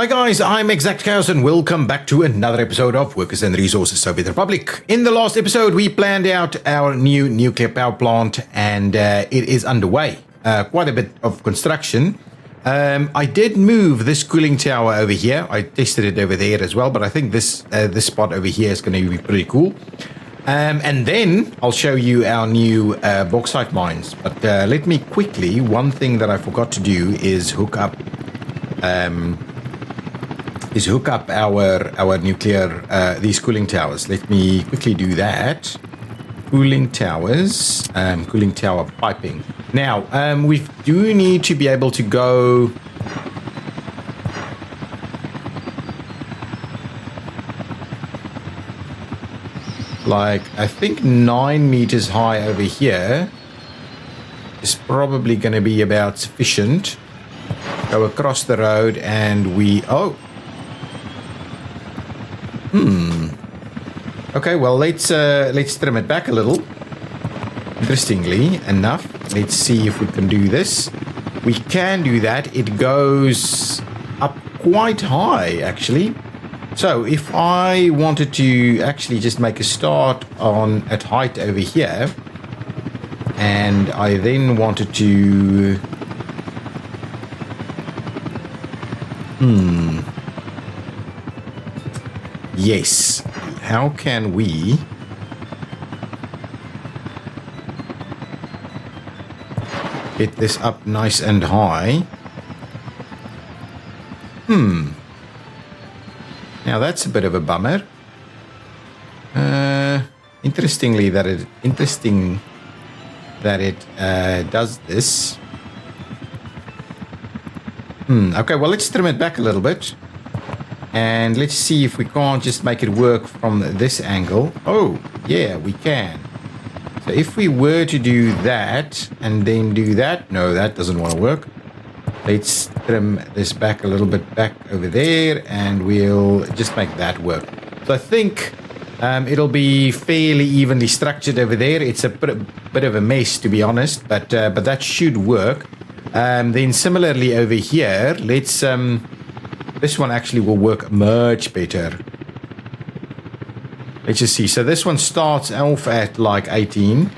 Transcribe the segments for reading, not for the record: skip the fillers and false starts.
Hi guys, I'm ExactChaos and welcome back to another episode of Workers and Resources Soviet Republic. In the last episode, we planned out our new nuclear power plant and it is underway. Quite a bit of construction. I did move this cooling tower over here. I tested it over there as well, but I think this spot over here is going to be pretty cool. And then I'll show you our new bauxite mines. But let me quickly, one thing that I forgot to do is hook up our nuclear these cooling towers. Let me quickly do that. Cooling towers, cooling tower piping. Now we do need to be able to go like I think 9 meters high over here is probably going to be about sufficient. Go across the road and we Okay, well let's trim it back a little. Interestingly enough, let's see if we can do this. We can do that. It goes up quite high actually. So if I wanted to actually just make a start at height over here, and I then wanted to yes. How can we get this up nice and high? Now that's a bit of a bummer. Interesting that it does this. Okay, well let's trim it back a little bit. And let's see if we can't just make it work from this angle. Oh, yeah, we can. So if we were to do that and then do that, no, that doesn't want to work. Let's trim this back a little bit back over there and we'll just make that work. So I think it'll be fairly evenly structured over there. It's a bit of a mess, to be honest, but that should work. Then similarly over here, let's... this one actually will work much better. Let's just see. So this one starts off at like 18.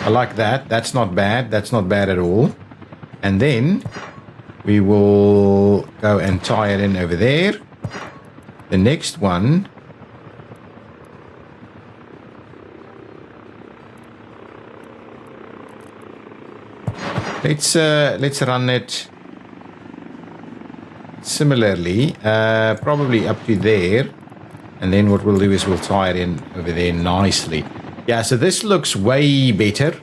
I like that. That's not bad. That's not bad at all. And then we will go and tie it in over there. The next one... Let's run it similarly, probably up to there, and then what we'll do is we'll tie it in over there nicely. Yeah, so this looks way better.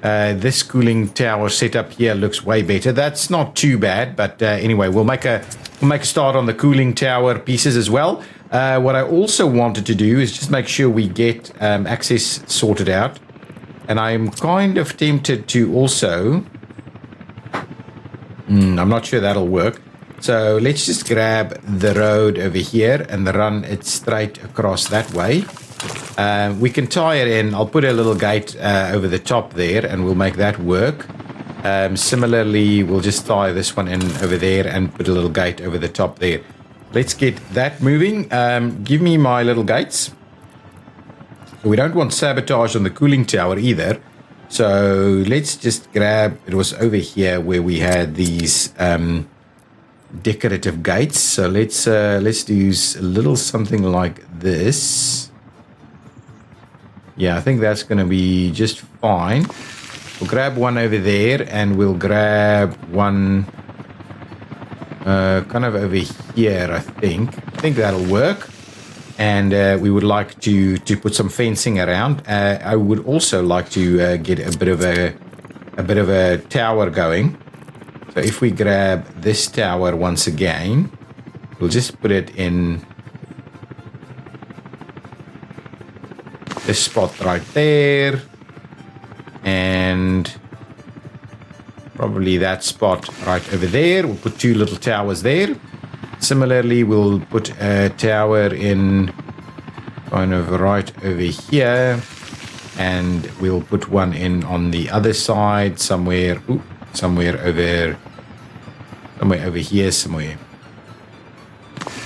This cooling tower setup here looks way better. That's not too bad, but anyway, we'll make a start on the cooling tower pieces as well. What I also wanted to do is just make sure we get access sorted out. And I'm kind of tempted to also... I'm not sure that'll work. So let's just grab the road over here and run it straight across that way. We can tie it in. I'll put a little gate over the top there and we'll make that work. Similarly, we'll just tie this one in over there and put a little gate over the top there. Let's get that moving. Give me my little gates. We don't want sabotage on the cooling tower either. So let's just grab, it was over here where we had these decorative gates. So let's do a little something like this. Yeah, I think that's going to be just fine. We'll grab one over there and we'll grab one kind of over here, I think. I think that'll work. And we would like to put some fencing around. I would also like to get a bit of a tower going. So if we grab this tower once again, we'll just put it in this spot right there, and probably that spot right over there. We'll put 2 little towers there. Similarly, we'll put a tower in kind of right over here. And we'll put one in on the other side somewhere. Somewhere over here somewhere.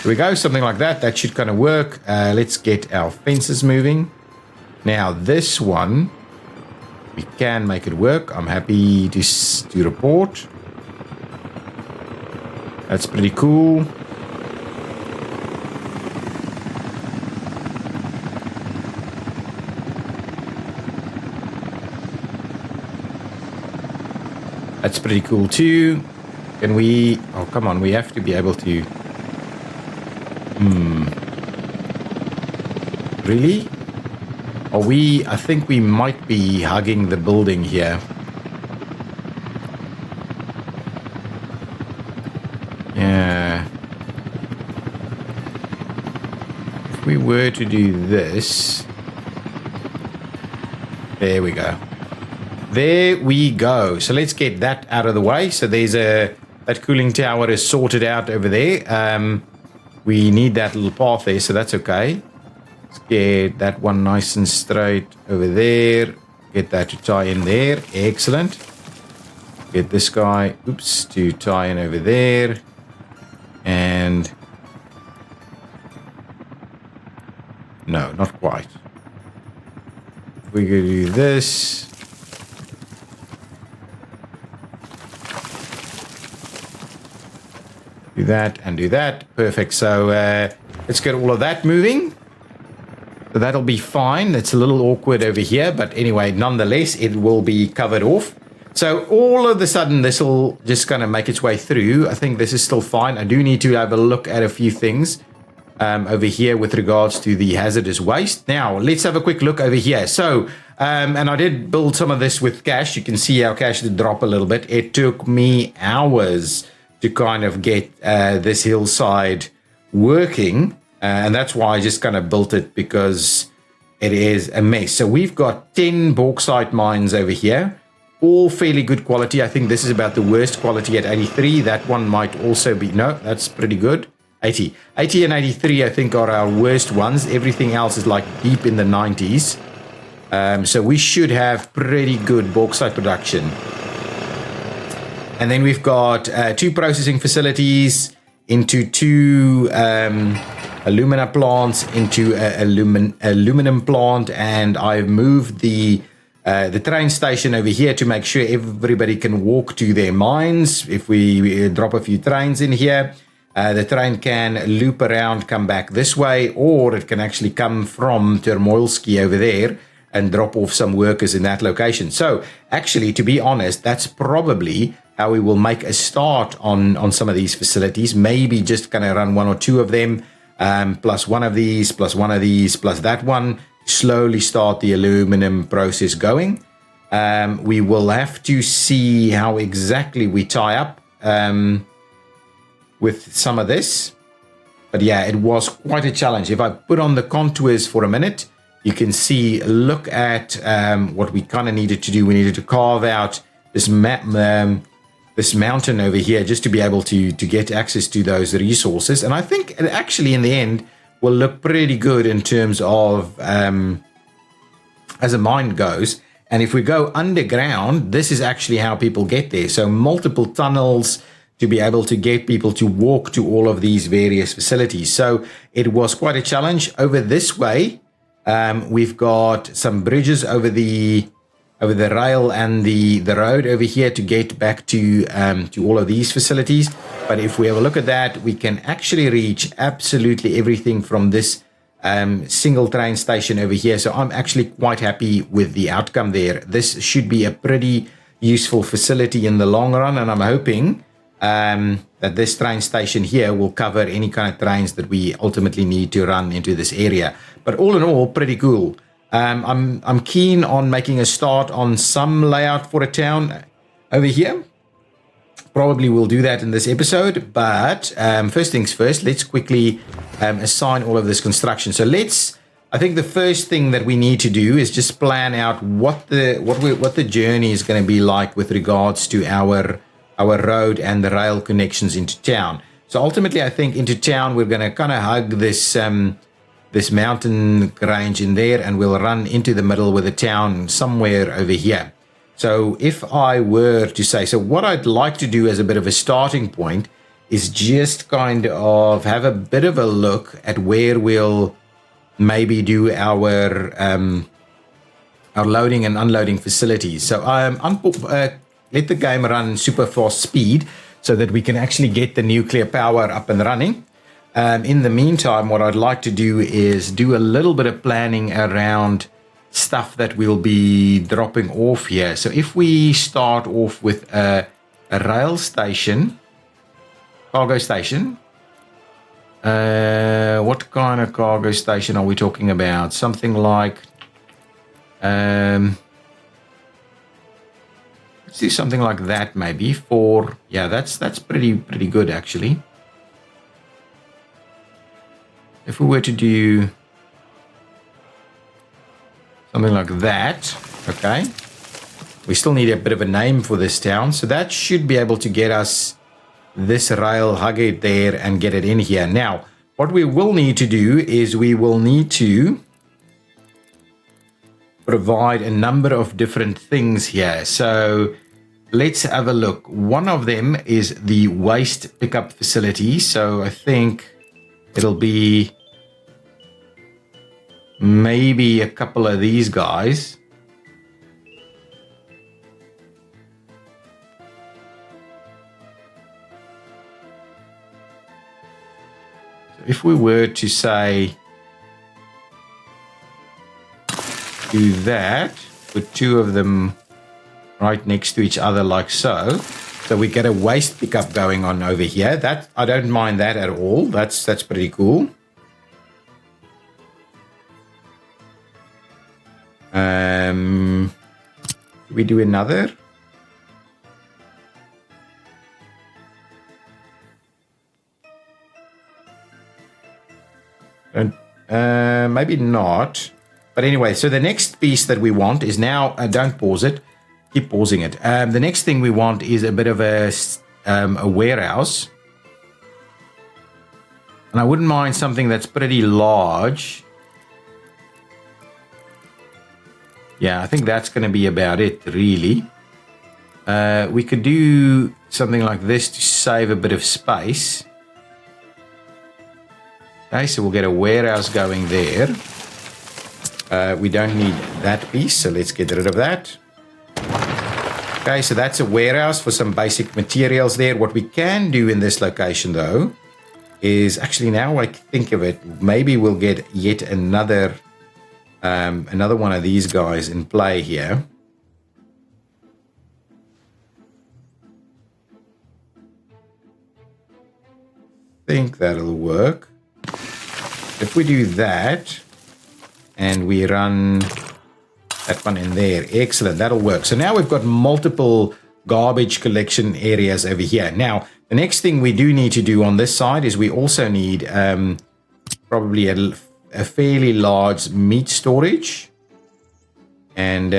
There we go, something like that. That should kind of work. Let's get our fences moving. Now this one, we can make it work. I'm happy to report. That's pretty cool. That's pretty cool too. Can we... Oh, come on. We have to be able to... Really? Are we... I think we might be hugging the building here. Yeah. If we were to do this... There we go. There we go. So let's get that out of the way. So there's that cooling tower is sorted out over there. We need that little path there, so that's okay. Let's get that one nice and straight over there. Get that to tie in there. Excellent. Get this guy, to tie in over there. And... No, not quite. We're going to do this. Do that and do that. Perfect. So let's get all of that moving. So that'll be fine. It's a little awkward over here, but anyway, nonetheless, it will be covered off. So all of a sudden, this will just kind of make its way through. I think this is still fine. I do need to have a look at a few things over here with regards to the hazardous waste. Now, let's have a quick look over here. So, and I did build some of this with cash. You can see how cash did drop a little bit. It took me hours to kind of get this hillside working. And that's why I just kind of built it, because it is a mess. So we've got 10 bauxite mines over here, all fairly good quality. I think this is about the worst quality at 83. That one might also be, no, that's pretty good. 80 and 83, I think, are our worst ones. Everything else is like deep in the 90s. So we should have pretty good bauxite production. And then we've got 2 processing facilities into 2 alumina plants, into an aluminum plant, and I've moved the train station over here to make sure everybody can walk to their mines. If we drop a few trains in here, the train can loop around, come back this way, or it can actually come from Termoilski over there and drop off some workers in that location. So actually, to be honest, that's probably how we will make a start on some of these facilities. Maybe just kind of run 1 or 2 of them, plus one of these, plus one of these, plus that one. Slowly start the aluminum process going. We will have to see how exactly we tie up with some of this. But yeah, it was quite a challenge. If I put on the contours for a minute, you can see, look at what we kind of needed to do. We needed to carve out this this mountain over here just to be able to get access to those resources. And I think it actually in the end will look pretty good in terms of as a mine goes. And if we go underground, this is actually how people get there. So multiple tunnels to be able to get people to walk to all of these various facilities. So it was quite a challenge. Over this way, we've got some bridges over the rail and the road over here to get back to all of these facilities. But if we have a look at that, we can actually reach absolutely everything from this single train station over here. So I'm actually quite happy with the outcome there. This should be a pretty useful facility in the long run, and I'm hoping that this train station here will cover any kind of trains that we ultimately need to run into this area. But all in all, pretty cool. I'm keen on making a start on some layout for a town over here. Probably will do that in this episode, but first things first, let's quickly assign all of this construction. So I think the first thing that we need to do is just plan out what the journey is going to be like with regards to our road and the rail connections into town. So ultimately, I think into town we're going to kind of hug this this mountain range in there, and we'll run into the middle with a town somewhere over here. So if I were to say, so what I'd like to do as a bit of a starting point is just kind of have a bit of a look at where we'll maybe do our loading and unloading facilities. So let the game run super fast speed so that we can actually get the nuclear power up and running. In the meantime, what I'd like to do is do a little bit of planning around stuff that we'll be dropping off here. So if we start off with a rail station, cargo station, what kind of cargo station are we talking about? Something like, let's do something like that maybe for, yeah, that's pretty good actually. If we were to do something like that, okay, we still need a bit of a name for this town, so that should be able to get us this rail, hug it there and get it in here. Now, what we will need to do is we will need to provide a number of different things here. So let's have a look. One of them is the waste pickup facility. So I think it'll be maybe a couple of these guys. So if we were to say do that, put two of them right next to each other like so. So we get a waste pickup going on over here. That I don't mind that at all. That's pretty cool. We do another. And maybe not. But anyway, so the next piece that we want is now. Don't pause it. Keep pausing it. The next thing we want is a bit of a warehouse. And I wouldn't mind something that's pretty large. Yeah, I think that's going to be about it, really. We could do something like this to save a bit of space. Okay, so we'll get a warehouse going there. We don't need that piece, so let's get rid of that. Okay, so that's a warehouse for some basic materials there. What we can do in this location, though, is actually, now I think of it, maybe we'll get yet another one of these guys in play here. I think that'll work. If we do that and we run that one in there, excellent, that'll work. So now we've got multiple garbage collection areas over here. Now, the next thing we do need to do on this side is we also need probably a fairly large meat storage. And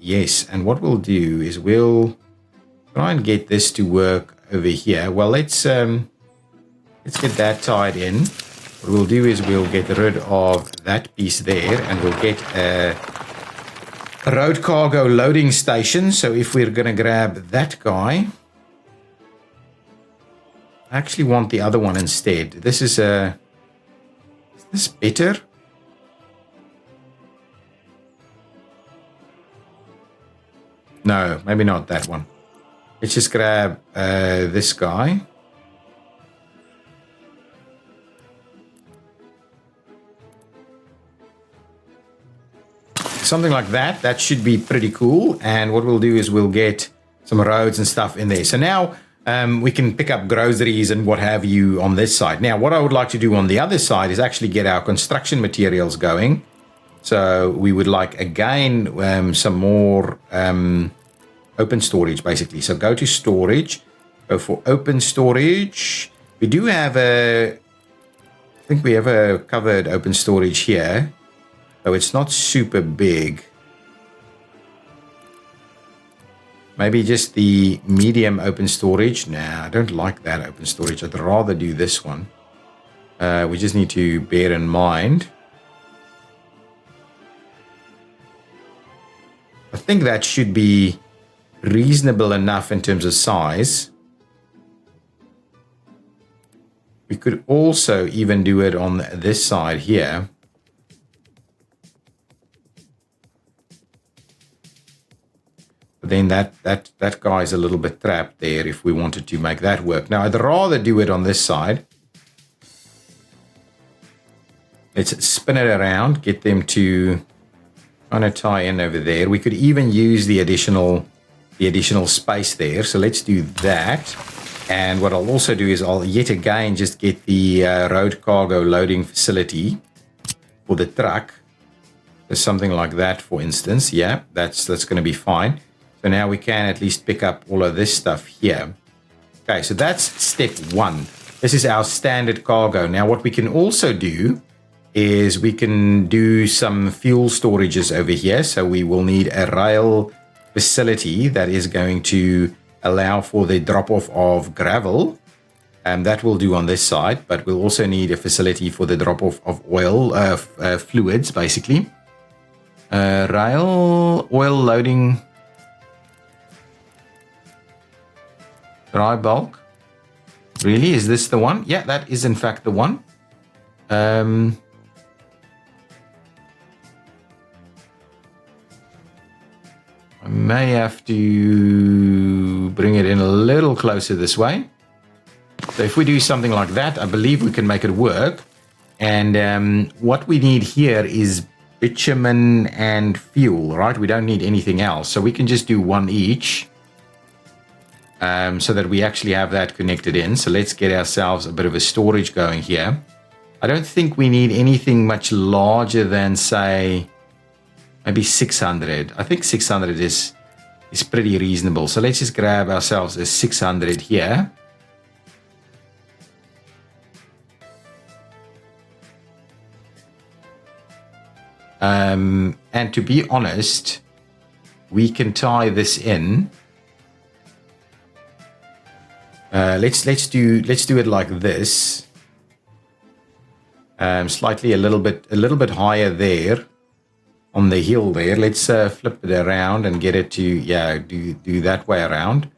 yes, and what we'll do is we'll try and get this to work over here. Well, let's get that tied in. What we'll do is we'll get rid of that piece there, and we'll get a road cargo loading station. So if we're going to grab that guy, I actually want the other one instead. This is is this better? No, maybe not that one. Let's just grab this guy. Something like that. That should be pretty cool. And what we'll do is we'll get some roads and stuff in there. So now we can pick up groceries and what have you on this side. Now, what I would like to do on the other side is actually get our construction materials going. So we would like, again, some more open storage, basically. So go to storage, go for open storage. We do have I think we have a covered open storage here. So it's not super big. Maybe just the medium open storage. Nah, I don't like that open storage. I'd rather do this one. We just need to bear in mind. think that should be reasonable enough in terms of size. We could also even do it on this side here. But then that guy's a little bit trapped there if we wanted to make that work. Now, I'd rather do it on this side. Let's spin it around, get them to kind of tie in over there. We could even use the additional space there. So let's do that. And what I'll also do is I'll yet again just get the road cargo loading facility for the truck. There's something like that, for instance. Yeah, that's going to be fine. So now we can at least pick up all of this stuff here. Okay, so that's step one. This is our standard cargo. Now what we can also do is we can do some fuel storages over here. So we will need a rail facility that is going to allow for the drop-off of gravel. That will do on this side, but we'll also need a facility for the drop-off of oil, fluids, basically. Rail, oil loading, dry bulk. Really? Is this the one? Yeah, that is in fact the one. I may have to bring it in a little closer this way. So if we do something like that, I believe we can make it work. And what we need here is bitumen and fuel, right? We don't need anything else. So we can just do one each so that we actually have that connected in. So let's get ourselves a bit of a storage going here. I don't think we need anything much larger than, say, maybe 600. I think 600 is pretty reasonable. So let's just grab ourselves a 600 here. And to be honest, we can tie this in. Let's do it like this. Slightly a little bit higher there on the hill there. Let's flip it around and get it to do that way around.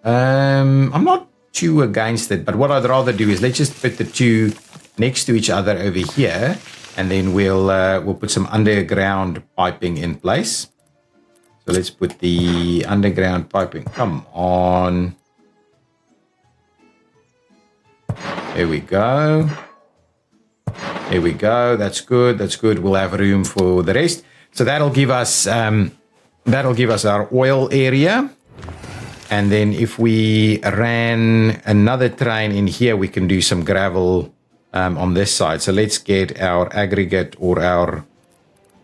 I'm not too against it, but what I'd rather do is let's just put the two next to each other over here, and then we'll put some underground piping in place. So let's put the underground piping. Come on. There we go. There we go. That's good. That's good. We'll have room for the rest. So that'll give us our oil area. And then if we ran another train in here, we can do some gravel on this side. So let's get our aggregate or our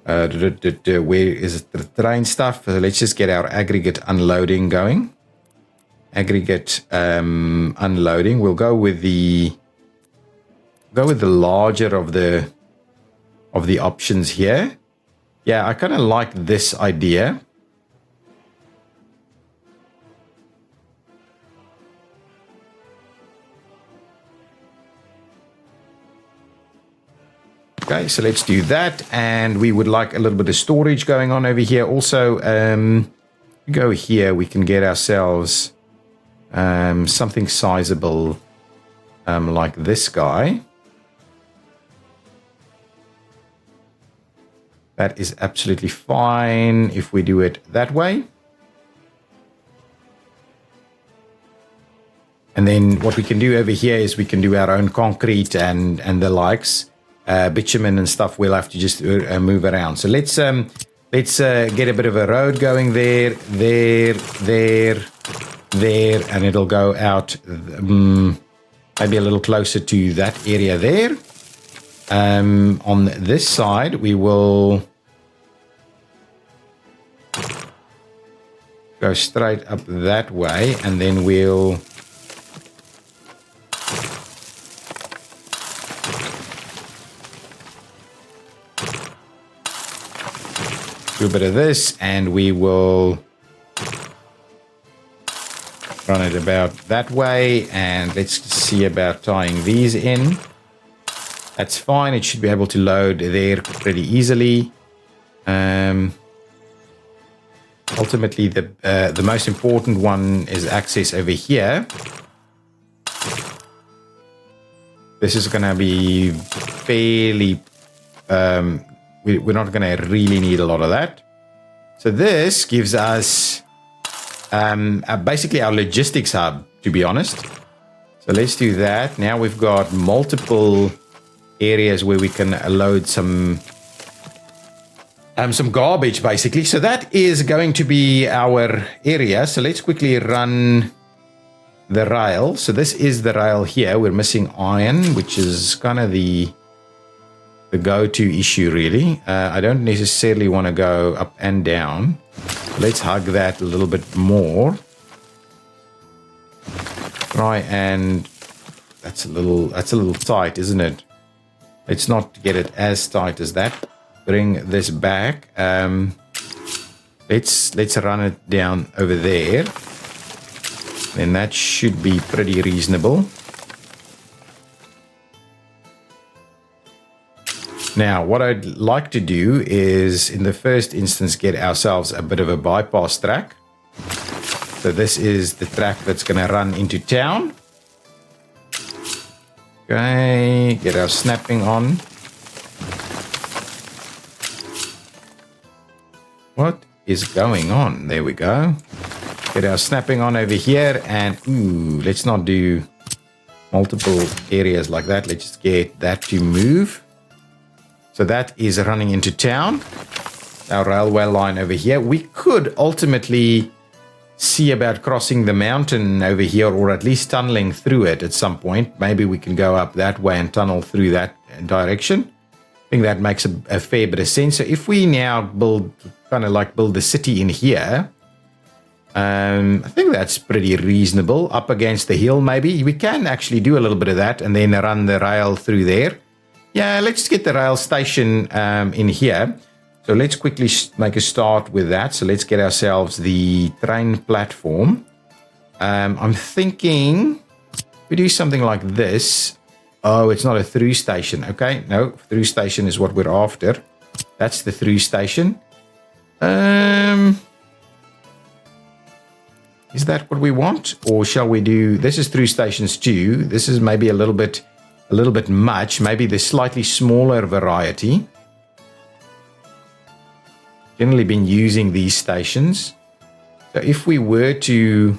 where is it, the train stuff. So let's just get our aggregate unloading going. Aggregate unloading. We'll go with the larger of the options here. Yeah, I kind of like this idea. Okay, so let's do that. And we would like a little bit of storage going on over here. Also, go here, we can get ourselves something sizable like this guy. That is absolutely fine if we do it that way. And then what we can do over here is we can do our own concrete and the likes. Bitumen and stuff we'll have to just move around. So let's get a bit of a road going there, and it'll go out maybe a little closer to that area there. On this side, we will go straight up that way, and then we'll do a bit of this, and we will run it about that way. And let's see about tying these in. That's fine. It should be able to load there pretty easily. ultimately the most important one is access over here. This is going to be fairly, we're not going to really need a lot of that. So this gives us basically our logistics hub, to be honest. So let's do that. Now we've got multiple areas where we can load some garbage, basically. So that is going to be our area. So let's quickly run the rail. So this is the rail here. We're missing iron, which is kind of the go-to issue, really. I don't necessarily want to go up and down. Let's hug that a little bit more. Try and that's a little tight, isn't it? Let's not get it as tight as that. Bring this back. Let's run it down over there. Then that should be pretty reasonable. Now, what I'd like to do is, in the first instance, get ourselves a bit of a bypass track. So this is the track that's going to run into town. Okay, get our snapping on. What is going on? There we go. Get our snapping on over here, and let's not do multiple areas like that. Let's just get that to move. So that is running into town. Our railway line over here. We could ultimately see about crossing the mountain over here, or at least tunneling through it at some point. Maybe we can go up that way and tunnel through that direction. I think that makes a fair bit of sense. So if we now build the city in here, I think that's pretty reasonable. Up against the hill, maybe. We can actually do a little bit of that and then run the rail through there. Yeah, let's get the rail station in here. So let's quickly make a start with that. So let's get ourselves the train platform. I'm thinking we do something like this. Oh, it's not a through station. Okay, no, through station is what we're after. That's the through station. Is that what we want? Or shall we do, this is through stations too. This is maybe a little bit much. Maybe the slightly smaller variety. Generally been using these stations. So if we were to,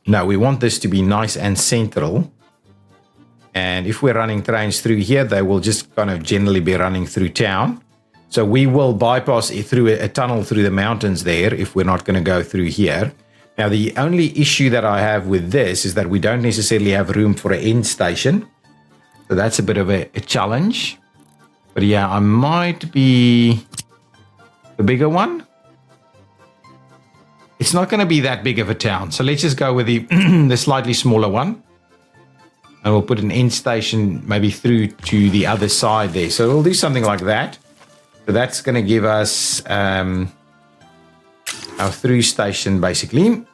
no, we want this to be nice and central. And if we're running trains through here, they will just kind of generally be running through town. So we will bypass it through a tunnel through the mountains there if we're not going to go through here. Now, the only issue that I have with this is that we don't necessarily have room for an end station. So that's a bit of a challenge. But yeah, I might be the bigger one. It's not going to be that big of a town. So let's just go with the slightly smaller one. And we'll put an end station maybe through to the other side there. So we'll do something like that. So that's going to give us our through station, basically.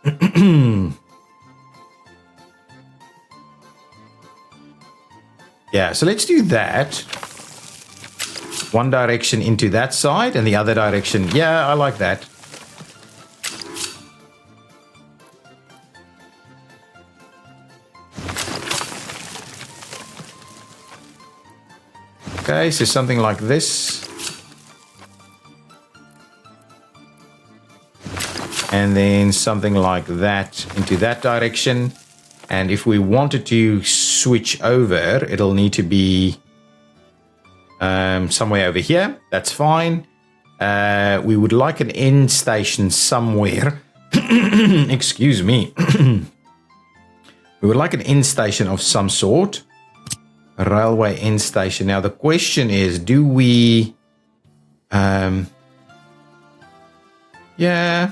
Yeah, so let's do that. One direction into that side and the other direction. Yeah, I like that. Okay, so something like this. And then something like that into that direction. And if we wanted to switch over, it'll need to be somewhere over here. That's fine. We would like an end station somewhere. Excuse me. We would like an end station of some sort. A railway end station. Now the question is, do we... yeah...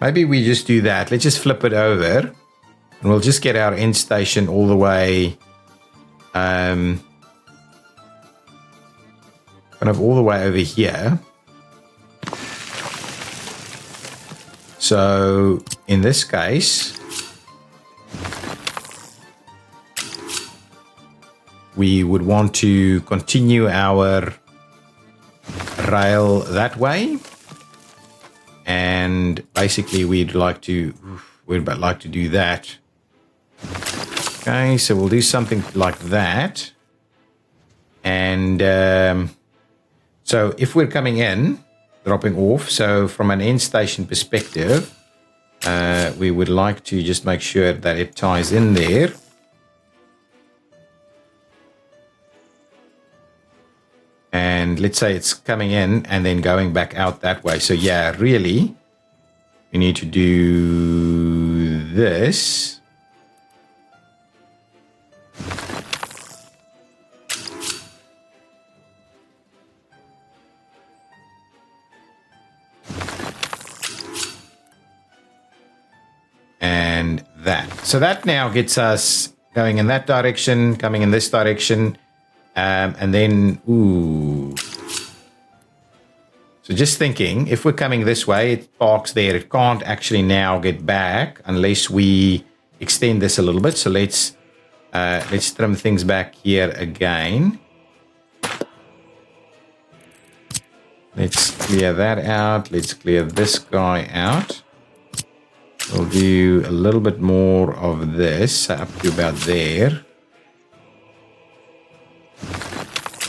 Maybe we just do that. Let's just flip it over. And we'll just get our end station all the way... kind of all the way over here. So, in this case... we would want to continue our rail that way. And basically we'd like to do that. Okay, so we'll do something like that. And so if we're coming in, dropping off, so from an end station perspective, we would like to just make sure that it ties in there. And let's say it's coming in and then going back out that way. So yeah, really, we need to do this. And that. So that now gets us going in that direction, coming in this direction. And then, ooh. So just thinking, if we're coming this way, it parks there. It can't actually now get back unless we extend this a little bit. So let's trim things back here again. Let's clear that out. Let's clear this guy out. We'll do a little bit more of this up to about there.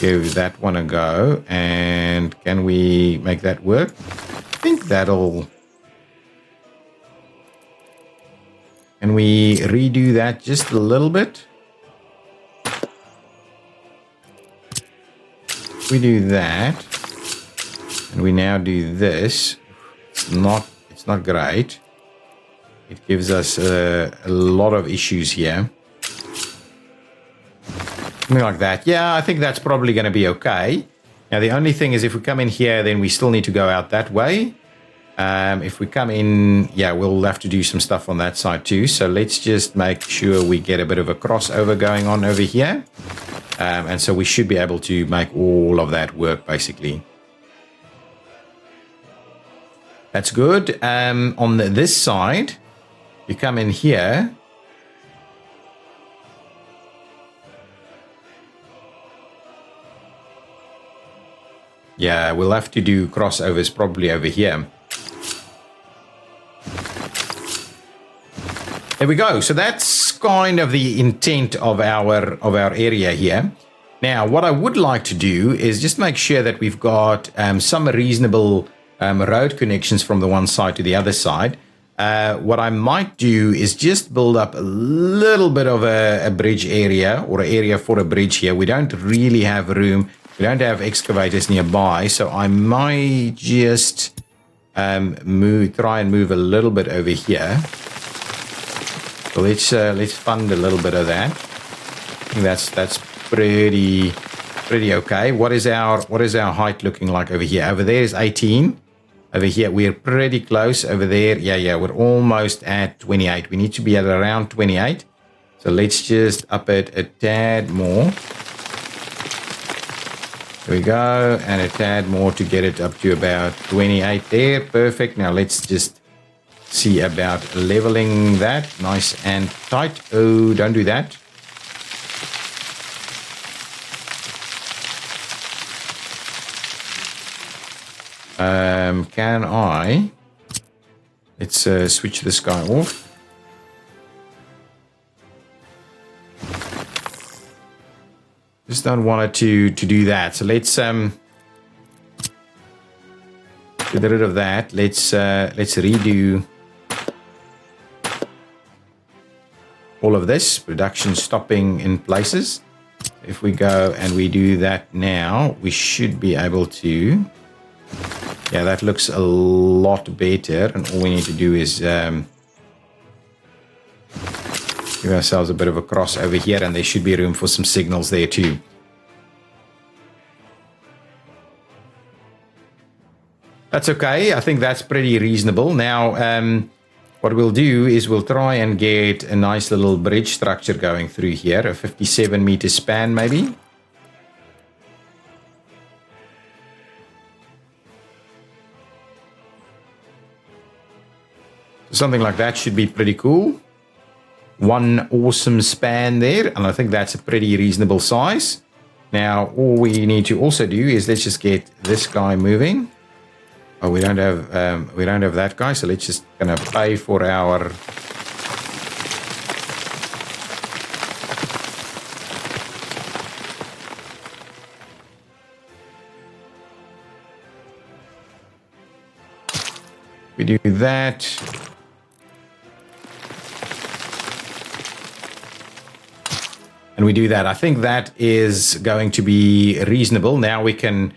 Give that one a go, and can we make that work? I think that'll... Can we redo that just a little bit? We do that, and we now do this. It's not great. It gives us a lot of issues here. Something like that. Yeah, I think that's probably going to be okay. Now, the only thing is if we come in here, then we still need to go out that way. If we come in, yeah, we'll have to do some stuff on that side too. So let's just make sure we get a bit of a crossover going on over here. And so we should be able to make all of that work, basically. That's good. On this side, you come in here. Yeah, we'll have to do crossovers probably over here. There we go. So that's kind of the intent of our area here. Now, what I would like to do is just make sure that we've got some reasonable road connections from the one side to the other side. What I might do is just build up a little bit of a bridge area, or an area for a bridge here. We don't really have room. We don't have excavators nearby, so I might just try and move a little bit over here. So let's fund a little bit of that. I think that's pretty okay. What is our height looking like over here? Over there is 18. Over here we're pretty close. Over there, yeah, we're almost at 28. We need to be at around 28. So let's just up it a tad more. There we go, and a tad more to get it up to about 28 there. Perfect. Now let's just see about leveling that nice and tight. Oh, don't do that. Can I? Let's switch this guy off. Just don't want it to do that. So let's get rid of that. Let's redo all of this. Production stopping in places. If we go and we do that now, we should be able to. Yeah, that looks a lot better. And all we need to do is give ourselves a bit of a cross over here, and there should be room for some signals there too. That's okay. I think that's pretty reasonable. Now, what we'll do is we'll try and get a nice little bridge structure going through here, a 57-meter span maybe. Something like that should be pretty cool. One awesome span there, and I think that's a pretty reasonable size. Now, all we need to also do is let's just get this guy moving. Oh, we don't have that guy, so let's just gonna pay for our we do that. And we do that. I think that is going to be reasonable. Now we can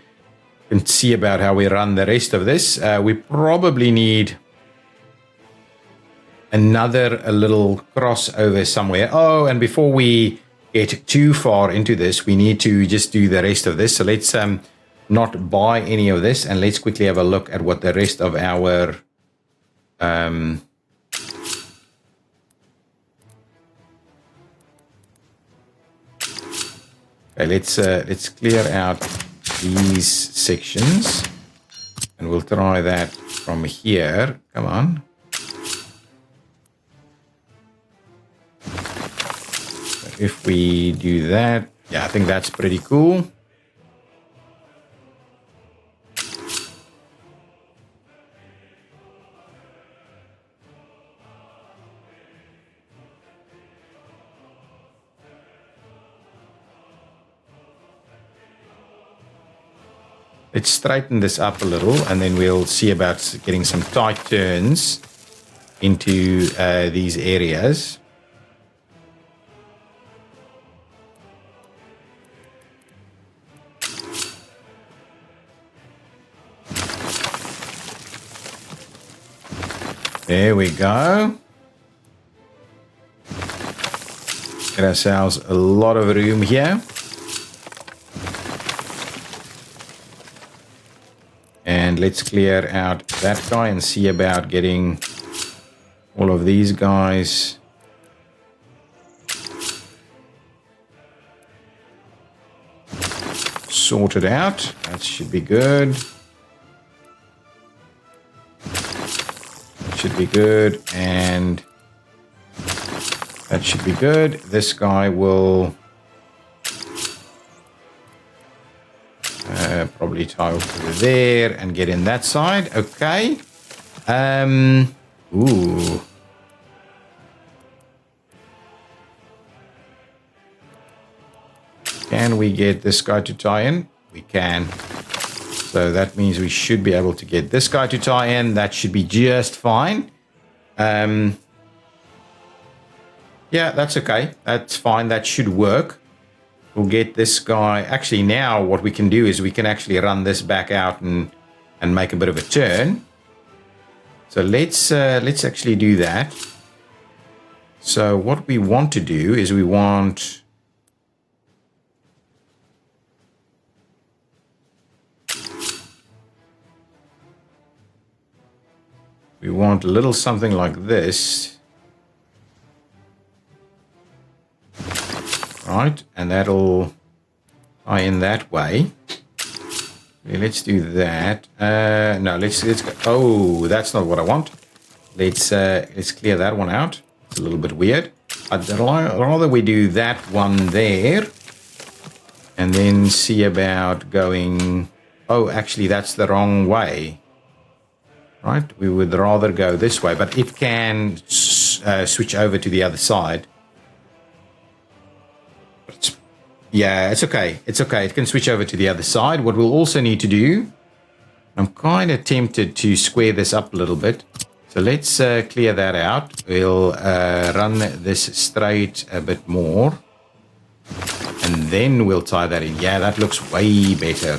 see about how we run the rest of this. We probably need a little crossover somewhere. Oh, and before we get too far into this, we need to just do the rest of this. So let's not buy any of this, and let's quickly have a look at what the rest of our okay, let's clear out these sections, and we'll try that from here. Come on. If we do that, yeah, I think that's pretty cool. Let's straighten this up a little, and then we'll see about getting some tight turns into these areas. There we go. Get ourselves a lot of room here. And let's clear out that guy and see about getting all of these guys sorted out. That should be good. That should be good. And that should be good. This guy will probably tie over there and get in that side. Okay. Ooh. Can we get this guy to tie in? We can. So that means we should be able to get this guy to tie in. That should be just fine. Yeah, that's okay. That's fine. That should work. We'll get this guy. Actually, now what we can do is we can actually run this back out and make a bit of a turn. So let's actually do that. So what we want to do is we want a little something like this. Right, and that'll tie in that way. Okay, let's do that. No, let's go. Oh, that's not what I want. Let's clear that one out. It's a little bit weird. I'd rather we do that one there, and then see about going. Oh, actually, that's the wrong way. Right, we would rather go this way, but it can switch over to the other side. Yeah, it's okay. It's okay. It can switch over to the other side. What we'll also need to do, I'm kind of tempted to square this up a little bit. So let's clear that out. We'll run this straight a bit more. And then we'll tie that in. Yeah, that looks way better.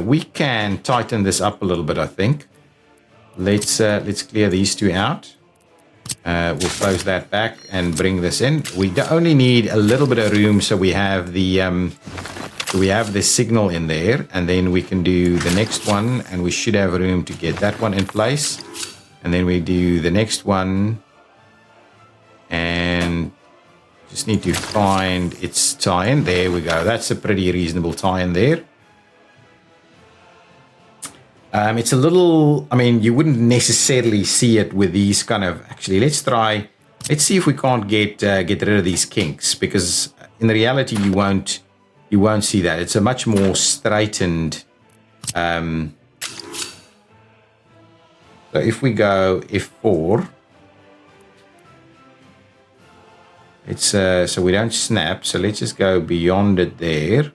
We can tighten this up a little bit, I think. Let's clear these two out. We'll close that back and bring this in. We only need a little bit of room, so we have the signal in there, and then we can do the next one, and we should have room to get that one in place. And then we do the next one, and just need to find its tie-in. There we go. That's a pretty reasonable tie-in there. It's a little, I mean, you wouldn't necessarily see it with these kind of, actually, let's see if we can't get rid of these kinks, because in reality, you won't see that. It's a much more straightened, so if we go F4, it's, so we don't snap, so let's just go beyond it there,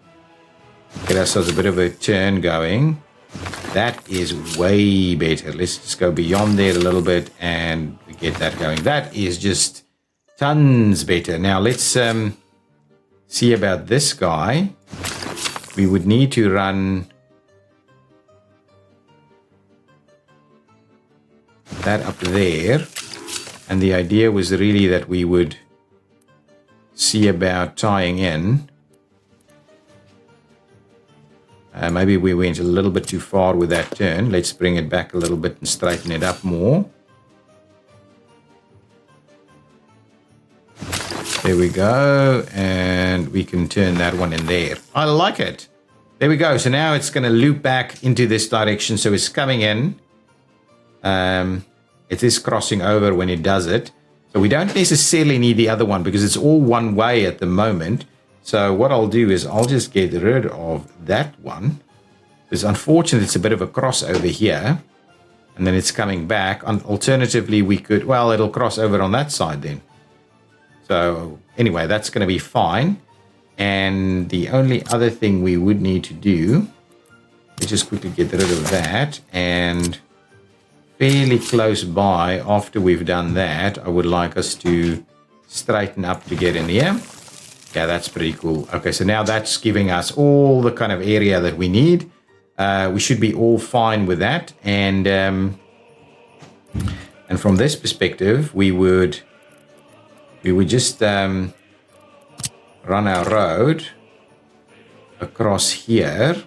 get ourselves a bit of a turn going. That is way better. Let's just go beyond there a little bit and we get that going. That is just tons better. Now let's see about this guy. We would need to run that up there. And the idea was really that we would see about tying in. Maybe we went a little bit too far with that turn. Let's bring it back a little bit and straighten it up more. There we go. And we can turn that one in there. I like it. There we go. So now it's going to loop back into this direction. So it's coming in. It is crossing over when it does it. So we don't necessarily need the other one because it's all one way at the moment. So what I'll do is I'll just get rid of that one. Because unfortunately, it's a bit of a crossover here. And then it's coming back. Alternatively, we could, well, it'll cross over on that side then. So anyway, that's going to be fine. And the only other thing we would need to do is just quickly get rid of that. And fairly close by, after we've done that, I would like us to straighten up to get in here. Yeah, that's pretty cool. Okay, so now that's giving us all the kind of area that we need. We should be all fine with that. And from this perspective, we would just run our road across here.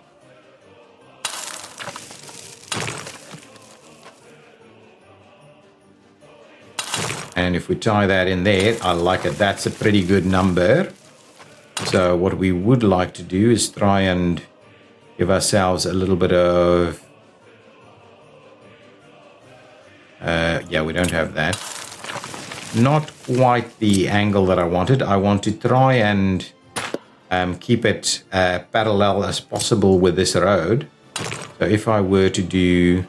And if we tie that in there, I like it. That's a pretty good number. So what we would like to do is try and give ourselves a little bit of... yeah, we don't have that. Not quite the angle that I wanted. I want to try and keep it parallel as possible with this road. So if I were to do...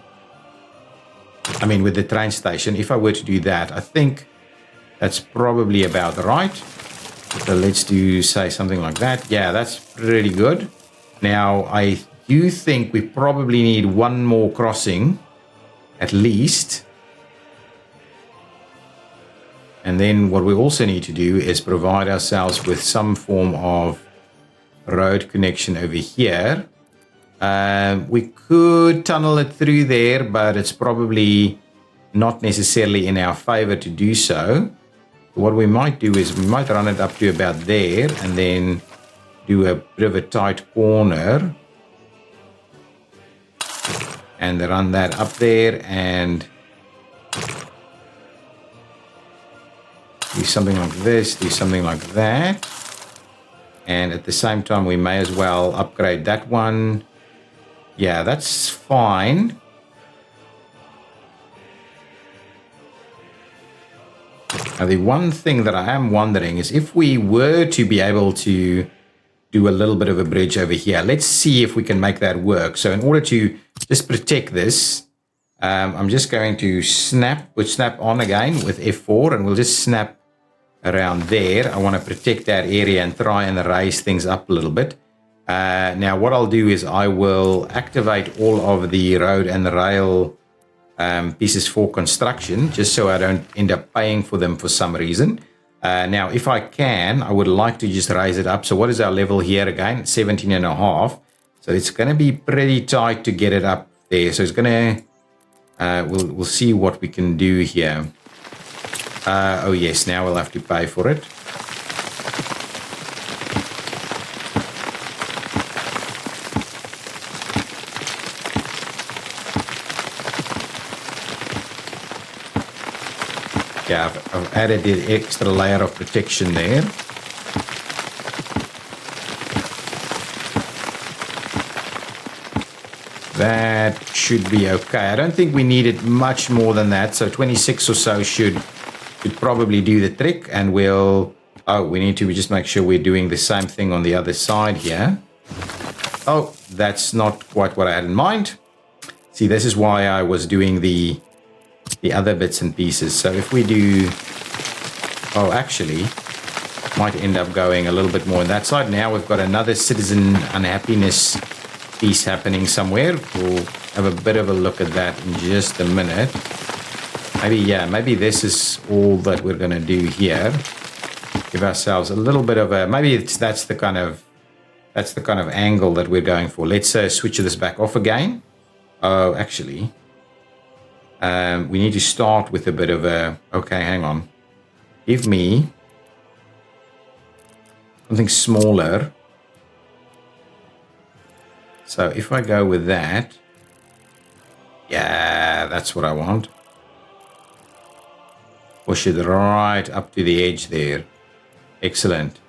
I mean, with the train station, if I were to do that, I think that's probably about right. So let's do, say, something like that. Yeah, that's pretty good. Now, I do think we probably need one more crossing, at least. And then what we also need to do is provide ourselves with some form of road connection over here. We could tunnel it through there, but it's probably not necessarily in our favor to do so. What we might do is we might run it up to about there and then do a bit of a tight corner and run that up there and do something like this, do something like that. And at the same time, we may as well upgrade that one. Yeah, that's fine. Now, the one thing that I am wondering is if we were to be able to do a little bit of a bridge over here, let's see if we can make that work. So in order to just protect this, I'm just going to snap on again with F4 and we'll just snap around there. I want to protect that area and try and raise things up a little bit. Now, what I'll do is I will activate all of the road and the rail pieces for construction, just so I don't end up paying for them for some reason. Now, if I can, I would like to just raise it up. So what is our level here again? 17.5. So it's going to be pretty tight to get it up there. So it's going to, we'll see what we can do here. Oh yes, now we'll have to pay for it. Yeah, I've added the extra layer of protection there. That should be okay. I don't think we needed much more than that. So 26 or so should probably do the trick. And we'll... Oh, we need to just make sure we're doing the same thing on the other side here. Oh, that's not quite what I had in mind. See, this is why I was doing the other bits and pieces. So if we do... Oh, actually, might end up going a little bit more on that side. Now we've got another citizen unhappiness piece happening somewhere. We'll have a bit of a look at that in just a minute. Maybe this is all that we're going to do here. Give ourselves a little bit of a... Maybe that's the kind of angle that we're going for. Let's switch this back off again. Oh, actually, we need to start with a bit of a... Okay, hang on. Give me something smaller. So if I go with that, yeah, that's what I want. Push it right up to the edge there. Excellent.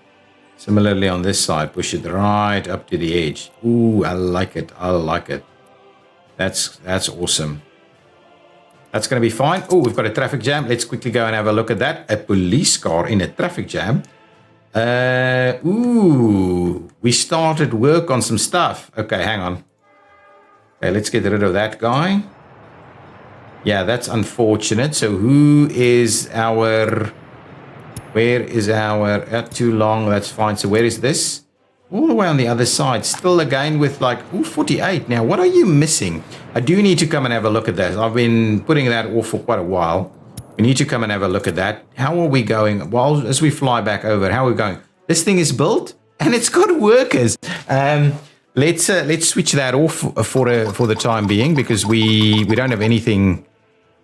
Similarly on this side, push it right up to the edge. Ooh, I like it. I like it. That's awesome. That's going to be fine. Oh, we've got a traffic jam. Let's quickly go and have a look at that. A police car in a traffic jam. Ooh, we started work on some stuff. Okay, hang on. Okay, let's get rid of that guy. Yeah, that's unfortunate. So who is our... Where is our... too long, that's fine. So where is this? All the way on the other side. Still again with like... Ooh, 48. Now, what are you missing? I do need to come and have a look at that. I've been putting that off for quite a while. We need to come and have a look at that. How are we going? Well, as we fly back over, how are we going? This thing is built and it's got workers. Let's switch that off for the time being because we don't have anything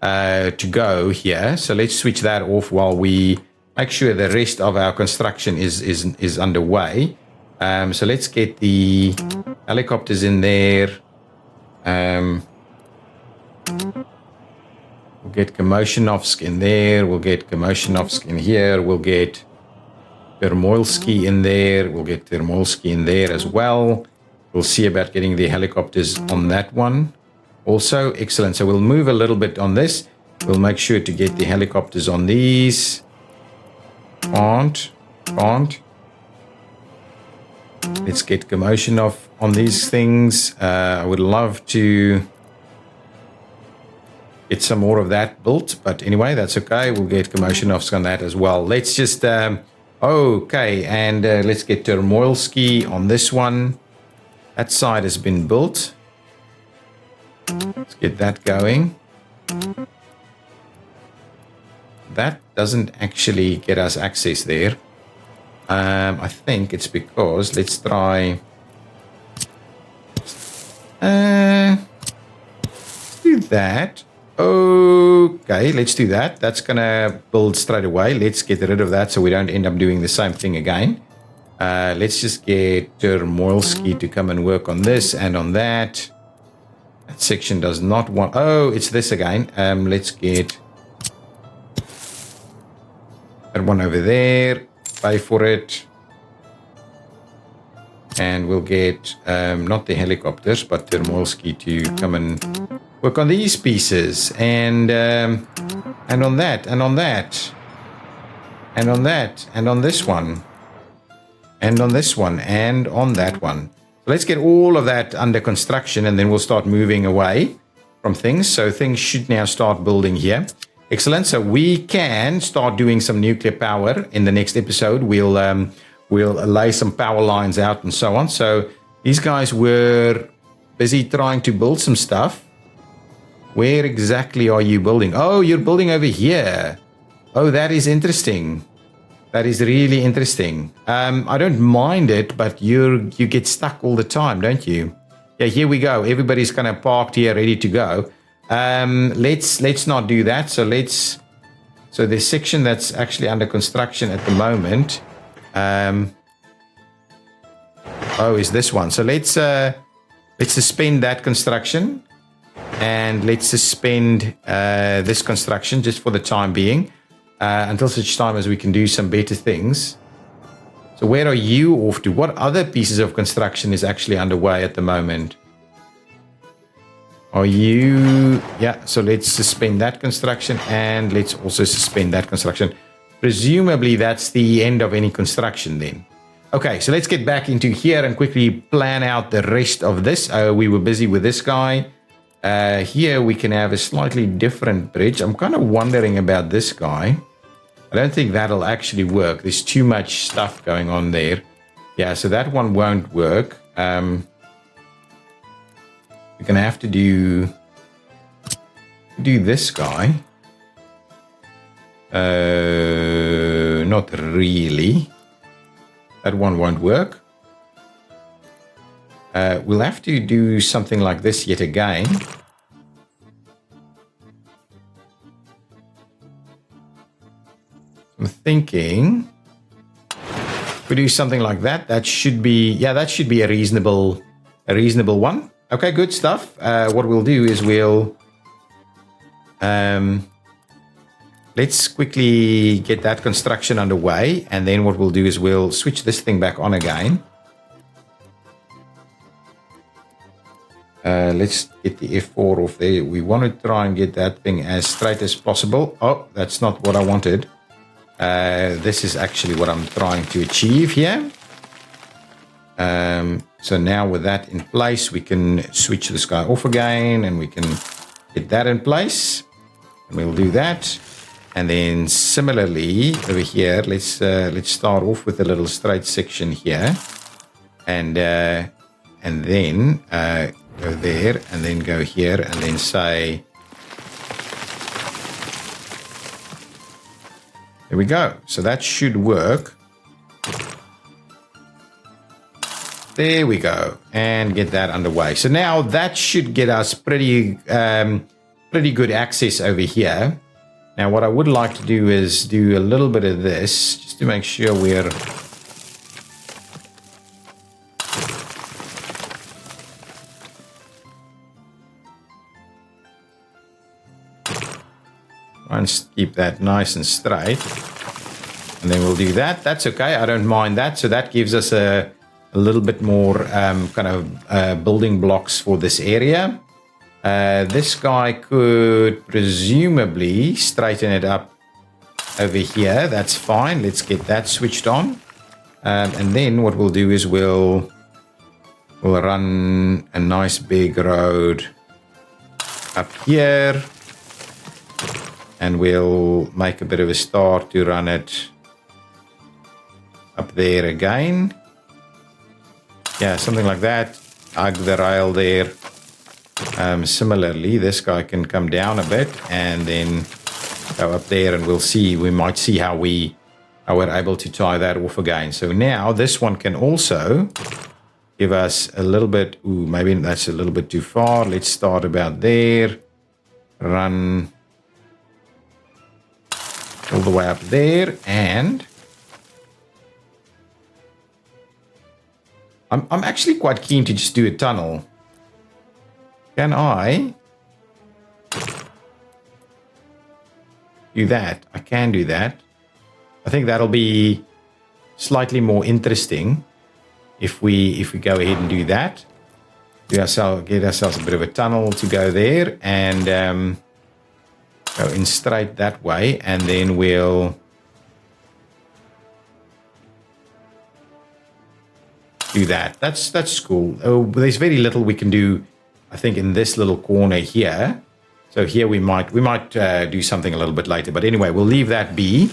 to go here. So let's switch that off while we make sure the rest of our construction is underway. So let's get the helicopters in there. We'll get Komoshinovsk in there. We'll get Komoshinovsk in here. We'll get Termoilsky in there. We'll get Termoilsky in there as well. We'll see about getting the helicopters on that one. Also, excellent. So we'll move a little bit on this. We'll make sure to get the helicopters on these. Can't. Let's get Komoshinov on these things. I would love to get some more of that built, but anyway, that's okay. We'll get Komoshinovsk on that as well. Let's just okay, and let's get Termoilsky on this one. That side has been built. Let's get that going. That doesn't actually get us access there. I think it's because let's try let's do that. Okay, let's do that. That's gonna build straight away. Let's get rid of that so we don't end up doing the same thing again. Let's just get Termoilsky to come and work on this and on that. That section does not want... Oh, it's this again. Let's get that one over there. Pay for it. And we'll get not the helicopters, but Termoilsky to come and work on these pieces. And on that, and on that. And on that, and on this one. And on this one, and on that one. So let's get all of that under construction, and then we'll start moving away from things. So things should now start building here. Excellent. So we can start doing some nuclear power in the next episode. We'll lay some power lines out and so on. So these guys were busy trying to build some stuff. Where exactly are you building? Oh, you're building over here. Oh, that is interesting. That is really interesting. I don't mind it, but you get stuck all the time, don't you? Yeah, here we go. Everybody's kind of parked here, ready to go. Let's not do that. So the section that's actually under construction at the moment. Is this one. So let's suspend that construction, and let's suspend this construction just for the time being. Until such time as we can do some better things. So where are you off to? What other pieces of construction is actually underway at the moment? Are you... Yeah, so let's suspend that construction, and let's also suspend that construction. Presumably that's the end of any construction then. Okay, so let's get back into here and quickly plan out the rest of this. We were busy with this guy. Here we can have a slightly different bridge. I'm kind of wondering about this guy. I don't think that'll actually work. There's too much stuff going on there. Yeah, so that one won't work. We're going to have to do this guy. Not really. That one won't work. We'll have to do something like this yet again. I'm thinking if we do something like that, that should be, yeah, that should be a reasonable one. Okay, good stuff. What we'll do is we'll let's quickly get that construction underway, and then what we'll do is we'll switch this thing back on again. Let's get the F4 off there. We want to try and get that thing as straight as possible. Oh, that's not what I wanted. This is actually what I'm trying to achieve here. So now with that in place, we can switch this guy off again, and we can get that in place. And we'll do that. And then similarly over here, let's start off with a little straight section here, and then go there, and then go here, and then say, there we go. So that should work. There we go, and get that underway. So now that should get us pretty good access over here. Now what I would like to do is do a little bit of this, just to make sure we're try and keep that nice and straight. And then we'll do that. That's okay, I don't mind that. So that gives us a little bit more kind of building blocks for this area. This guy could presumably straighten it up over here. That's fine. Let's get that switched on. And then what we'll do is we'll run a nice big road up here. And we'll make a bit of a start to run it up there again. Yeah, something like that. Hug the rail there. Similarly, this guy can come down a bit and then go up there, and we'll see. We might see how we're able to tie that off again. So now this one can also give us a little bit. Ooh, maybe that's a little bit too far. Let's start about there. Run all the way up there, and I'm actually quite keen to just do a tunnel. Can I do that? I can do that. I think that'll be slightly more interesting if we go ahead and do that. Get ourselves a bit of a tunnel to go there, and go in straight that way, and then we'll do that. That's cool. Oh, there's very little we can do, I think, in this little corner here. So here we might do something a little bit later. But anyway, we'll leave that be.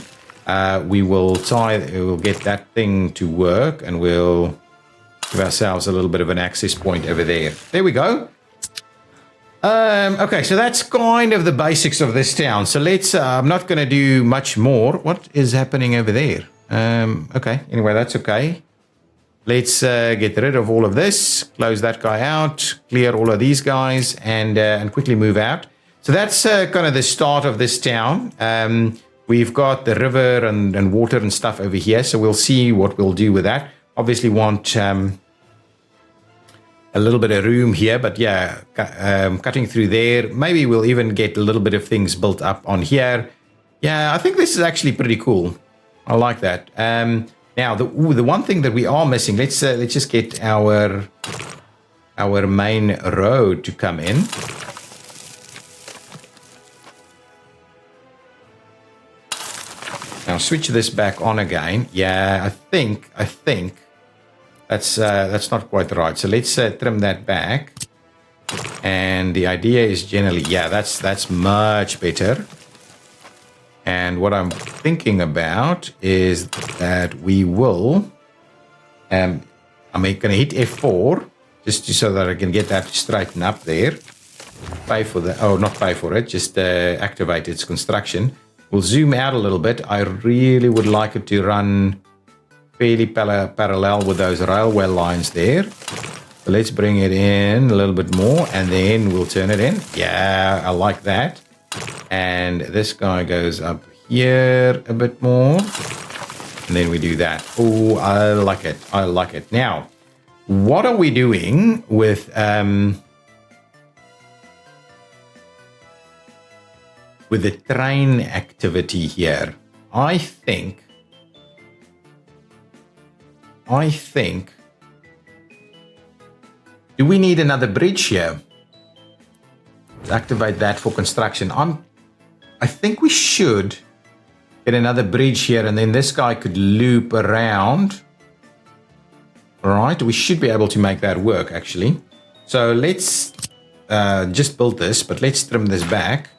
We'll get that thing to work, and we'll give ourselves a little bit of an access point over there. There we go. Okay, so that's kind of the basics of this town. So let's, I'm not going to do much more. What is happening over there? Okay, anyway, that's okay. Let's get rid of all of this, close that guy out, clear all of these guys, and quickly move out. So that's kind of the start of this town. We've got the river and water and stuff over here, so we'll see what we'll do with that. Obviously want a little bit of room here, but yeah, cutting through there. Maybe we'll even get a little bit of things built up on here. Yeah, I think this is actually pretty cool. I like that. Now, the one thing that we are missing, let's just get our main road to come in. Now switch this back on again. Yeah, I think that's not quite right. So let's trim that back. And the idea is generally, yeah, that's much better. And what I'm thinking about is that we will, I'm going to hit F4 just so that I can get that to straighten up there. Pay for the, oh, not pay for it, just activate its construction. We'll zoom out a little bit. I really would like it to run fairly parallel with those railway lines there. So let's bring it in a little bit more, and then we'll turn it in. Yeah, I like that. And this guy goes up here a bit more. And then we do that. Oh, I like it. I like it. Now, what are we doing with the train activity here? I think do we need another bridge here? Let's activate that for construction. I think we should get another bridge here, and then this guy could loop around. All right, we should be able to make that work, actually. So let's just build this, but let's trim this back.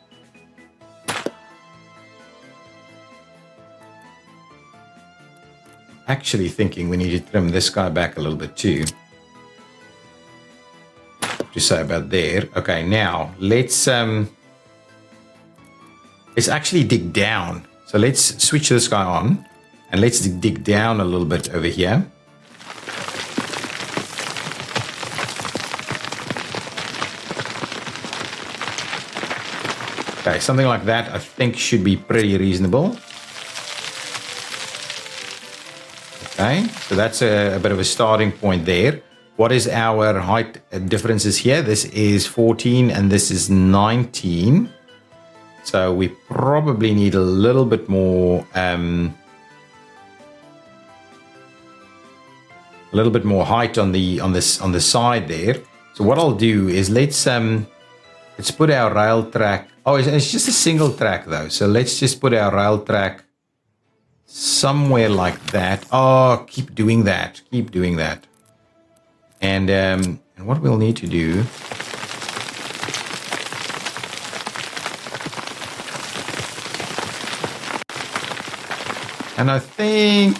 Actually thinking we need to trim this guy back a little bit too. To say about there. Okay, now let's actually dig down. So let's switch this guy on and let's dig down a little bit over here. Okay, something like that I think should be pretty reasonable. Okay, so that's a bit of a starting point there. What is our height differences here? This is 14 and this is 19. So we probably need a little bit more height on the side there. So what I'll do is let's put our rail track. Oh, it's just a single track though. So let's just put our rail track somewhere like that. Oh, keep doing that. Keep doing that. And what we'll need to do and I think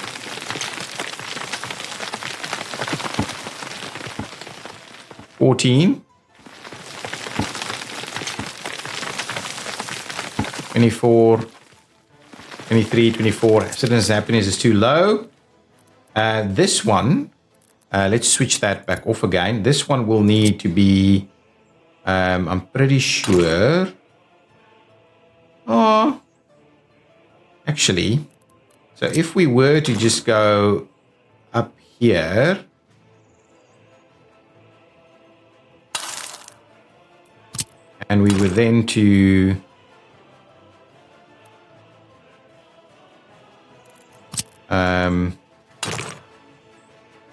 $14, 24, 23, 24. Citizens' happiness is too low. This one, let's switch that back off again. This one will need to be, I'm pretty sure. Oh, actually, so if we were to just go up here, and we were then to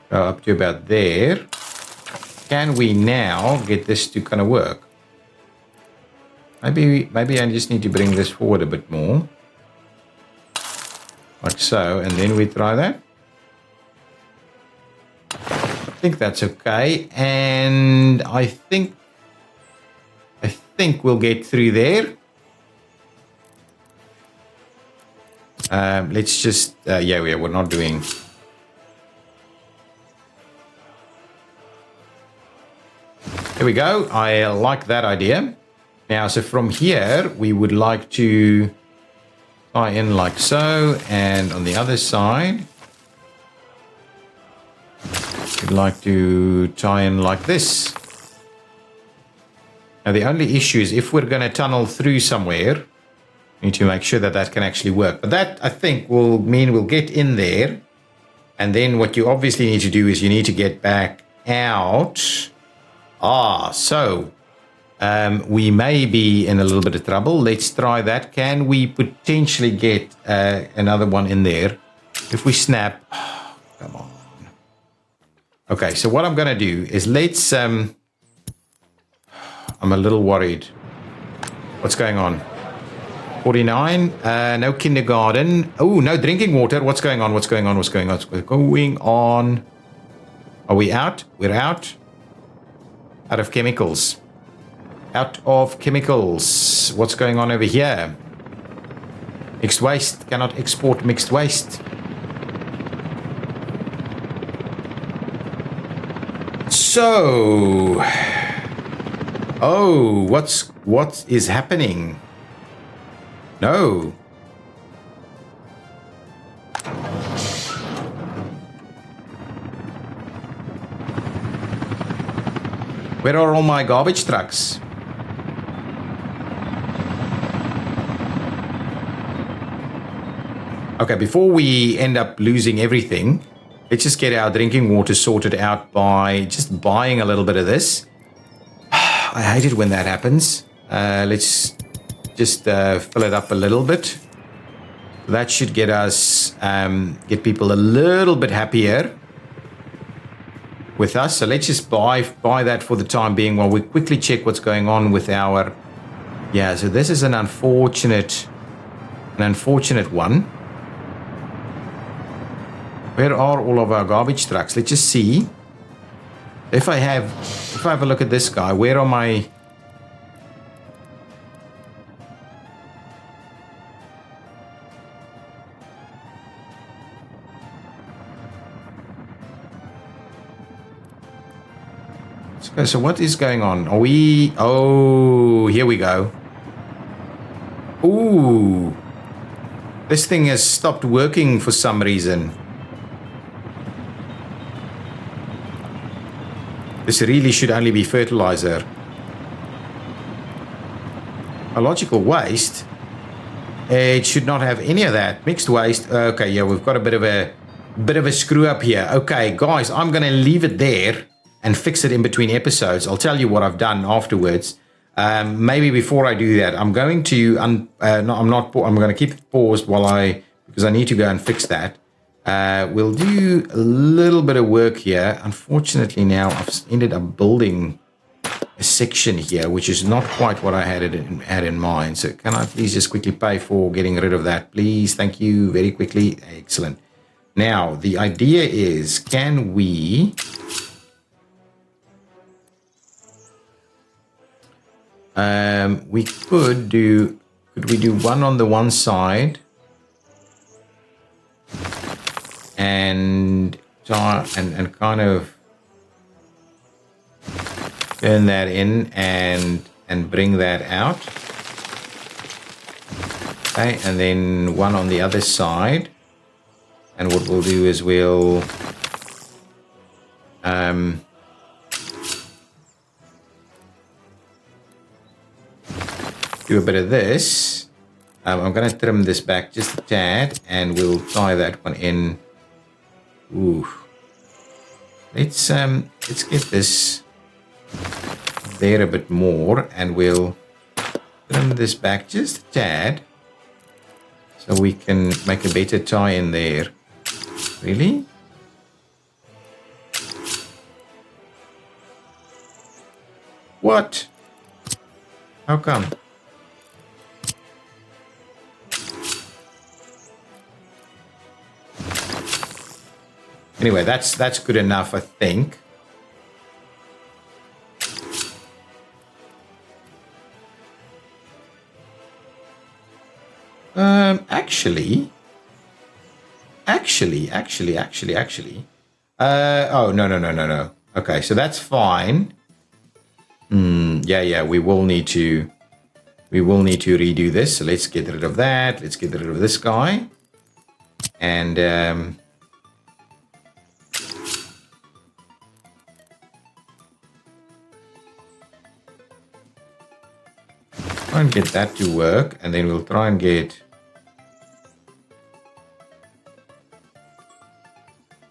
go up to about there, can we now get this to kind of work? Maybe I just need to bring this forward a bit more. Like so, and then we try that. I think that's okay, and I think we'll get through there. Let's just, yeah, we're not doing. There we go. I like that idea. Now, so from here, we would like to tie in like so, and on the other side, we'd like to tie in like this. Now, the only issue is if we're going to tunnel through somewhere, we need to make sure that that can actually work. But that, I think, will mean we'll get in there. And then what you obviously need to do is you need to get back out. So we may be in a little bit of trouble. Let's try that. Can we potentially get another one in there? If we snap, come on. Okay, so what I'm going to do is let's, I'm a little worried. What's going on? 49. No kindergarten. Oh, no drinking water. What's going on? What's going on? What's going on? What's going on? Are we out? We're out. Out of chemicals. Out of chemicals. What's going on over here? Mixed waste. Cannot export mixed waste. So... Oh, what is happening? No. Where are all my garbage trucks? Okay, before we end up losing everything, let's just get our drinking water sorted out by just buying a little bit of this. I hate it when that happens. Let's just fill it up a little bit. That should get us, get people a little bit happier with us. So let's just buy that for the time being while we quickly check what's going on with our... Yeah, so this is an unfortunate one. Where are all of our garbage trucks? Let's just see. If I have a look at this guy, where are my... Okay, so what is going on? Are we... Oh, here we go. Ooh. This thing has stopped working for some reason. This really should only be fertilizer. Biological waste? It should not have any of that. Mixed waste? Okay, yeah, we've got a bit of a screw up here. Okay, guys, I'm going to leave it there and fix it in between episodes. I'll tell you what I've done afterwards. Maybe before I do that, I'm going to I'm going to keep it paused because I need to go and fix that. We'll do a little bit of work here. Unfortunately, now I've ended up building a section here, which is not quite what I had in mind. So can I please just quickly pay for getting rid of that, please? Thank you. Very quickly. Excellent. Now, the idea is, can we... could we do one on the one side and kind of turn that in and bring that out. Okay, and then one on the other side. And what we'll do is we'll do a bit of this. I'm going to trim this back just a tad, and we'll tie that one in. Ooh. Let's get this there a bit more, and we'll trim this back just a tad, so we can make a better tie in there. Really? What? How come? Anyway, that's good enough, I think. Actually. Oh, no. Okay, so that's fine. Yeah, we will need to redo this. So let's get rid of that. Let's get rid of this guy. And try and get that to work, and then we'll try and get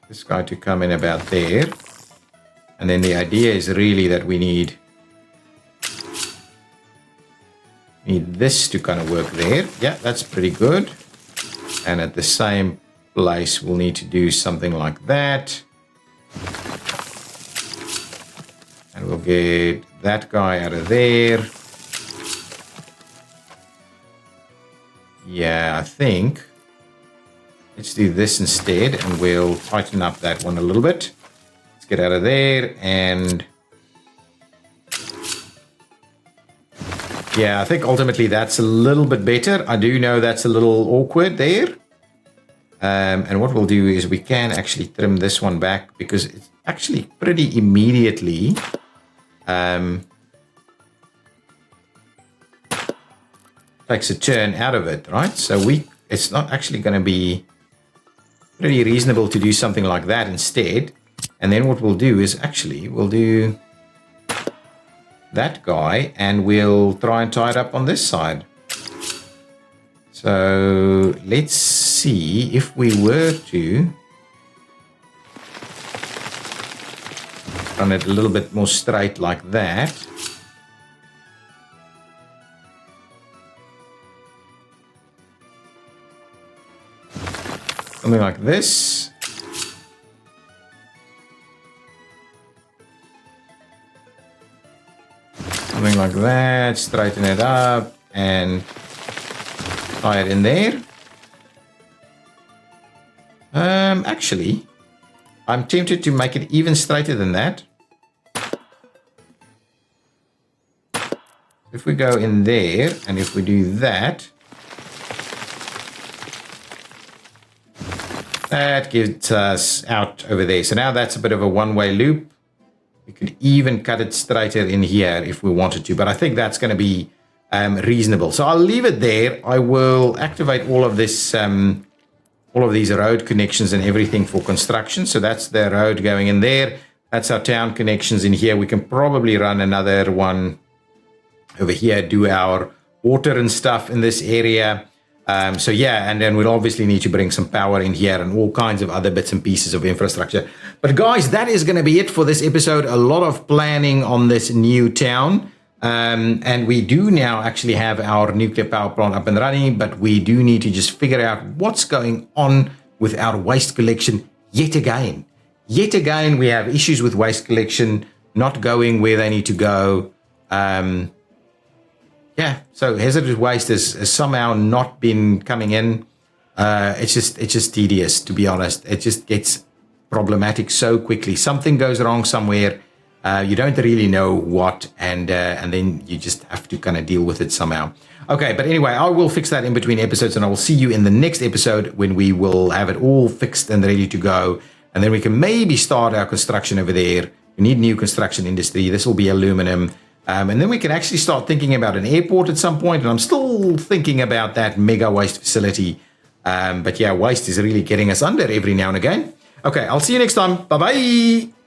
this guy to come in about there. And then the idea is really that we need this to kind of work there. Yeah, that's pretty good. And at the same place, we'll need to do something like that. And we'll get that guy out of there. Yeah, I think let's do this instead, and we'll tighten up that one a little bit. Let's get out of there, and yeah, I think ultimately that's a little bit better. I do know that's a little awkward there. And what we'll do is we can actually trim this one back because it's actually pretty immediately takes a turn out of it, right? So it's not actually going to be pretty reasonable to do something like that instead. And then what we'll do is actually we'll do that guy, and we'll try and tie it up on this side. So let's see if we were to run it a little bit more straight like that. Something like this. Something like that. Straighten it up and tie it in there. Actually, I'm tempted to make it even straighter than that. If we go in there, and if we do that, that gets us out over there. So now that's a bit of a one-way loop. We could even cut it straighter in here if we wanted to, but I think that's going to be reasonable. So I'll leave it there. I will activate all of this, all of these road connections and everything for construction. So that's the road going in there. That's our town connections in here. We can probably run another one over here, do our water and stuff in this area. So yeah, and then we'll obviously need to bring some power in here and all kinds of other bits and pieces of infrastructure. But guys, that is going to be it for this episode. A lot of planning on this new town. And we do now actually have our nuclear power plant up and running, but we do need to just figure out what's going on with our waste collection yet again. Yet again, we have issues with waste collection not going where they need to go. Yeah, so hazardous waste has somehow not been coming in. It's just tedious, to be honest. It just gets problematic so quickly. Something goes wrong somewhere. You don't really know what, and then you just have to kind of deal with it somehow. Okay, but anyway, I will fix that in between episodes, and I will see you in the next episode when we will have it all fixed and ready to go, and then we can maybe start our construction over there. We need new construction industry. This will be aluminum, and then we can actually start thinking about an airport at some point, and I'm still thinking about that mega waste facility. But yeah, waste is really getting us under every now and again. Okay, I'll see you next time. Bye-bye.